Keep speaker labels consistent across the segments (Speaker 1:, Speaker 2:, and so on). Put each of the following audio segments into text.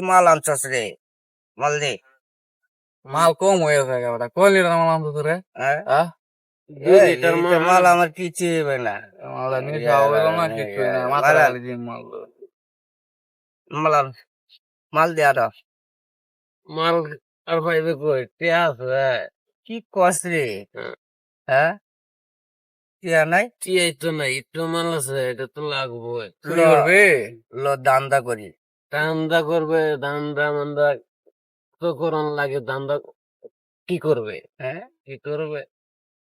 Speaker 1: মাল আনছস রে? মাল দে।
Speaker 2: মাল কম হয়ে যায় বেটা কয় লিটার মাল আনতো তোরে
Speaker 1: হ্যাঁ?
Speaker 2: 2
Speaker 1: এই,
Speaker 2: লিটার
Speaker 1: এইটা মাল আমার কিছু হবে না।
Speaker 2: মাল নিয়ে যাওয়া হইল না কিছু না মাথা
Speaker 1: মাল আন,
Speaker 2: খালি দিয়ে মাল
Speaker 1: মাল আন, মাল দে আরো।
Speaker 2: মাল আর পাইবে কই টিয়া আছে
Speaker 1: কি কস রে? হ্যাঁ, টিয়া নাই?
Speaker 2: টিয়াই তো নাই একটু মাল আছে এটা তো লাগবো
Speaker 1: কি করবে? লো দান্দা করি।
Speaker 2: দান্দা করবে দান্দা মান্দা তো করন লাগে দান্দা কি করবে
Speaker 1: হ্যাঁ,
Speaker 2: কি করবে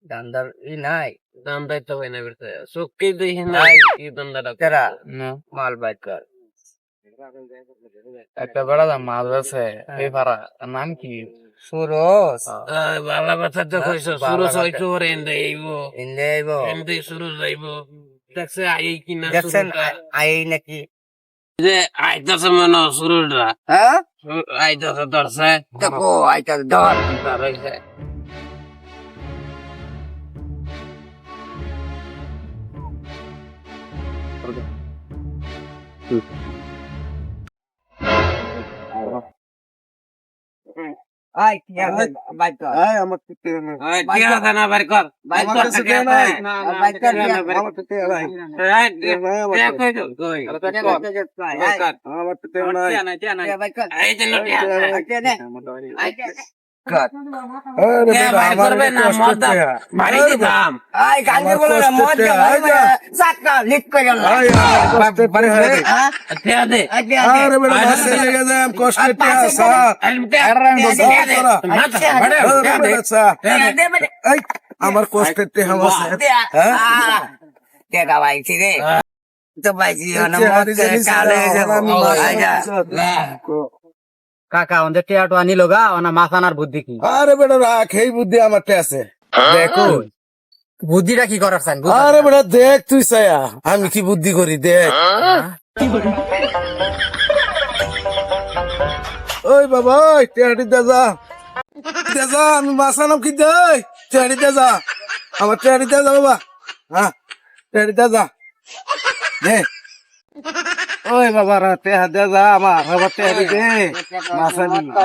Speaker 1: দান্দার নাই।
Speaker 2: দান্দাই তো হয় না বেরতে চোখকেই দেখি না
Speaker 1: নাই।
Speaker 2: কি দান্দাটা
Speaker 1: তেরা
Speaker 2: না
Speaker 1: মাল বাইর কর।
Speaker 2: একটা বেড়া মাছ আছে এই পাড়া তার নাম কি
Speaker 1: সুরজ,
Speaker 2: বালা কথা তো কইছো
Speaker 1: বালা
Speaker 2: সুরজ
Speaker 1: কথা।
Speaker 2: হয়তো ওরে এন্ডে আইবো
Speaker 1: ইন্দে আইব।
Speaker 2: এন্ডে সুরজ আইবো দেখছে আই কিনা
Speaker 1: দেখছেন
Speaker 2: সুরজটা
Speaker 1: আই নাকি?
Speaker 2: যে আইতাছে মনে সুরজরা
Speaker 1: হ্যাঁ,
Speaker 2: আইতাছে ধরছে
Speaker 1: দেখো আইটা ধর।
Speaker 2: তার হইছে
Speaker 1: আই টিয়া বাইর কর।
Speaker 3: আমার তো টিয়া নাই।
Speaker 2: কি আছে না বাড়ি কর
Speaker 3: আমার কাছে টিয়া নাই।
Speaker 1: বাইর কর টিয়া।
Speaker 3: আমার তো টিয়া নাই। আমার তো টিয়া নাই।
Speaker 1: টিয়া বাইর কর।
Speaker 2: এই যে
Speaker 1: টিয়া নে। কর।
Speaker 3: আরে বেটা, আমার কষ্ট টিয়া।
Speaker 1: আই গাঙ্গে
Speaker 3: আমার
Speaker 1: বলে না
Speaker 3: কষ্ট
Speaker 1: মদ
Speaker 3: টিয়া,
Speaker 1: খাওয়া
Speaker 3: আই যা।
Speaker 1: সাতটা লিক করে গেল।
Speaker 3: আয়, আয়, কষ্ট টিয়া।
Speaker 1: হ্যাঁ?
Speaker 2: টিয়া দে
Speaker 1: আই টিয়া দে।
Speaker 3: আরে বেটা, বাসে লেগে যায়, আমি কষ্ট
Speaker 1: আর
Speaker 3: টিয়া,
Speaker 1: পাশে
Speaker 3: সা।
Speaker 1: টিয়া দে।
Speaker 3: আচ্ছা,
Speaker 1: টিয়া দে।
Speaker 3: আরে বেটা, সা।
Speaker 1: টিয়া দে বেটা।
Speaker 3: এই, আমার কষ্টের টিয়া আছে।
Speaker 1: টিয়া।
Speaker 3: হ্যাঁ?
Speaker 1: টিয়া বাইছি রে। তো বাইছি না
Speaker 3: টিয়া
Speaker 1: মদ
Speaker 3: হারিয়ে জানিস
Speaker 1: চালে
Speaker 3: না,
Speaker 1: যাব।
Speaker 3: আমি মাছ
Speaker 1: আই যা।
Speaker 4: কাকা ওদের টিয়াটো আনিল গা ওনা মাছ আনার বুদ্ধি কি
Speaker 3: আরে বেটা রাখ, এই বুদ্ধি আমার টিয়া আছে।
Speaker 4: দেখো বুদ্ধিটা কি করার চান
Speaker 3: আরে বেটা দেখ তুই ছায়া, আমি কি বুদ্ধি করি দেখ। ওই বাবা ওই টেহাটি দে যা, দে যা, আমি মাছ আনাম কি দেই, টেহাটি দে যা, আমার টেহাটি দে যা বাবা, হ্যাঁ টেহাটি দে যা, দে। ওই বাবা রা টেহা দে যা, আমার টেহাটি দে, মাছ আনি দে।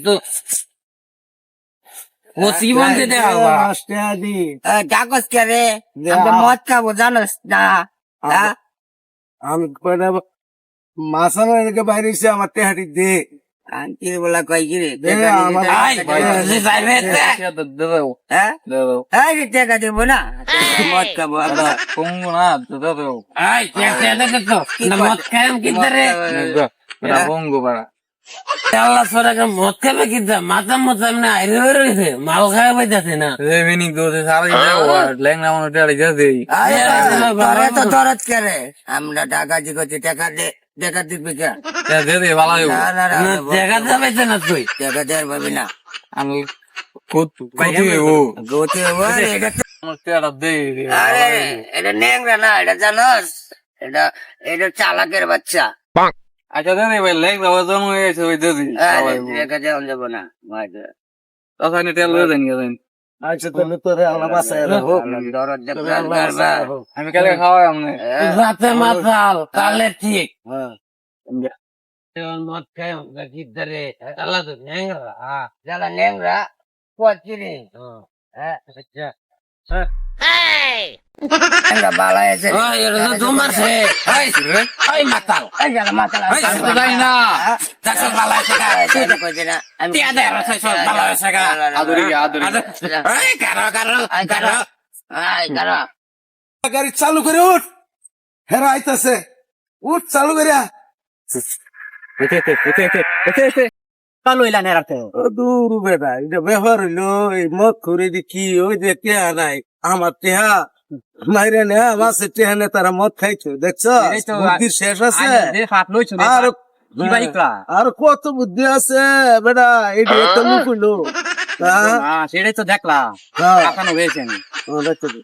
Speaker 2: তো ও জীবন দে দেওয়া
Speaker 3: মাছ টেহা দি।
Speaker 1: ডাকস কে রে? আমরা মদ খাবো জানোস না? হ্যাঁ?
Speaker 3: আমি কয়টা মাছ আনার এদিকে বাইরে এসে আমার টেহাটি দে।
Speaker 1: আন্টি বলা কই কি রে?
Speaker 3: দে, আমার
Speaker 1: হ্যাঁ? এই যে টাকা দেবো না, মদ খাবো আমরা।
Speaker 2: কমবো না তো তো আই কে দে তো না মত খাম কি রে এটা বঙ্গো পাড়া আল্লাহ সরাকে মত খাবে কি দা মাথা মত না আইরে রইছে মাল খাবে পাইতাছে না রে মিনি দোতে সারা যাও ল্যাংনা মনে টাড়ি যাবে
Speaker 1: আরে তোরে তো দরদ কে রে? আমরা টাকা জিগতি টাকা দে, টাকা দিবি কে?
Speaker 2: দে দে ভালো
Speaker 1: না, না, না, না,
Speaker 2: দেখা যাবে না তুই
Speaker 1: টাকা দেওয়ার পাবি না।
Speaker 2: আমি কত কইতে ও
Speaker 1: গতি হবো রে, এটা তো-
Speaker 2: আমার টাড়া দে
Speaker 1: আরে এটা নেংরা না, এটা জানোস? এটা এটা চালাকের বাচ্চা।
Speaker 2: আচ্ছা দে ভাই ল্যাংনা ওজন হয়ে গেছে ওই দে
Speaker 1: টাকা দেওয়া যাবো না মাইকে।
Speaker 2: তখন তেল লয়ে দেন গেছেন
Speaker 3: আচ্ছা তাহলে তোরে আল্লাহ বাঁচায় রাখো।
Speaker 1: দরদ দে
Speaker 3: তোরে আল্লাহ বাঁচায় রাখো।
Speaker 2: আমি কালকে খাওয়াই আমনে রাতে মাথাল কালে ঠিক
Speaker 3: হ্যাঁ।
Speaker 2: মদ খাই কি ধরে আল্লাহ তো নেংরা
Speaker 1: যারা নেংরা পচিনি
Speaker 2: আচ্ছা
Speaker 1: নেংরা বালা এসে
Speaker 2: ওই এটা তো তোমার সে ওই ওই মাতাল
Speaker 1: এই যারা মাতাল
Speaker 2: ওই তো যাই না দেখো ভালো আছে গা
Speaker 1: সেটা কইছে না আমি
Speaker 2: টিয়া দে রসে সব ভালো আছে গা আদরি এই কারো
Speaker 1: আই কারা
Speaker 3: গাড়ি চালু করে উঠ, হেরা আইতাছে, উঠ চালু করিয়া।
Speaker 4: চালু ইলা নেরাতে
Speaker 3: দূর বেটা, এটা ব্যবহার হইলো এই মদ করে দি কি ওই যে টেহা নাই, আমার টেহা মাইরে নে মাসে টেহা নে তারা মদ খাইছো দেখছ, বুদ্ধির শেষ আছে।
Speaker 4: হাত লইছ
Speaker 3: আর
Speaker 4: কি বাইকলা
Speaker 3: আর কত বুদ্ধি আছে বেটা, এটা একটা লুকুলো।
Speaker 4: সেটাই তো দেখলাম
Speaker 3: হ্যাঁ,
Speaker 4: কাকানো হয়েছে
Speaker 3: দেখতে দে।